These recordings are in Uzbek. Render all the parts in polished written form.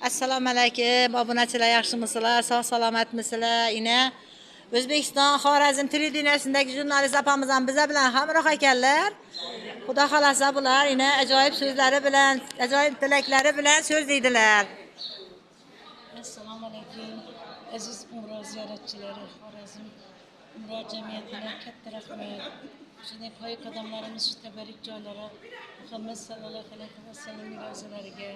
Assalomu alaykum, obunachilar, yaxshimisizlar? Sog' salomatmisizlar? Ina O'zbekiston, Xorazm televideniyasindagi jurnalist opamiz ham biz bilan hamroh ekanlar. Xudo xolasa bular ina ajoyib so'zlari bilan, ajoyib tilaklari bilan so'zlaydilar. Assalomu alaykum aziz Umra ziyoratchilari, Xorazm Umra jamiyatiga katta rahmat. Shunday poy qadamlarimiz shu tabarik joylari Muhammad sallallohu alayhi vasallam ro'zalariga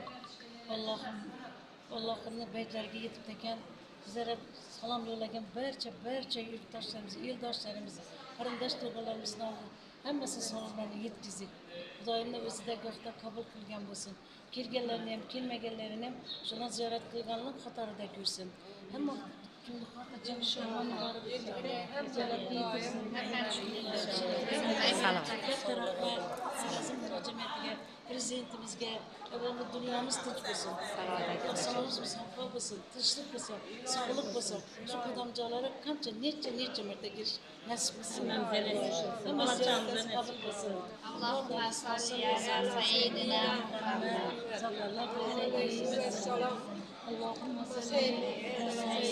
Allohning baytlariga yetib tekan bizlarga salom yo'llagan barcha yurtdoshlarimiz, eldoshlarimiz, qarindosh tog'alarimizni hammasi salomlarni yetkazdik. Xudoyimning o'zida gohda qabul qilgan bo'lsin. Kelganlarni ham, kelmaganlarni ham shuni ziyorat qilganlar qatorida ko'rsin. Hamma xotirjam sholoni borib ziyoratga yetkazsin. Prezidentimizga avvalgi dunyomiz tinch bo'lsin, osmonimiz musaffo bo'lsin, tinchlik bo'lsin, sog'lik bo'lsin. Shu qadamjolarga qancha necha marta kirish nasib qilsin. Hammamizni qabul qilsin. Allahumma salli ala sayyidina Muhammad sallallahu alayhi ve sellem. Allahumma salli ala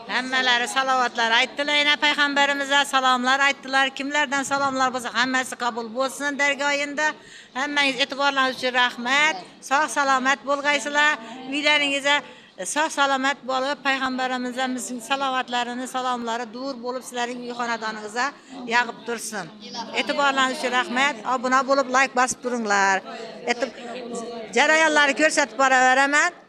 Hammalari salovatlar aytdilar, yana payg'ambarimizga salomlar aytdilar. Kimlardan salomlar bo'lsa, hammasi qabul bo'lsin dargoyinda. Hammangiz e'tiborlaringiz uchun rahmat. Sog' salomat bo'lgaysizlar. Uylaringizga sog' salomat bo'lib, payg'ambarimizning salovatlarini, salomlari dur bo'lib sizlarning uy xonadoningizga yog'ib tursin. E'tiborlaringiz uchun rahmat. Obuna bo'lib, like bosib turinglar. Jarayonlarni ko'rsatib boraveraman.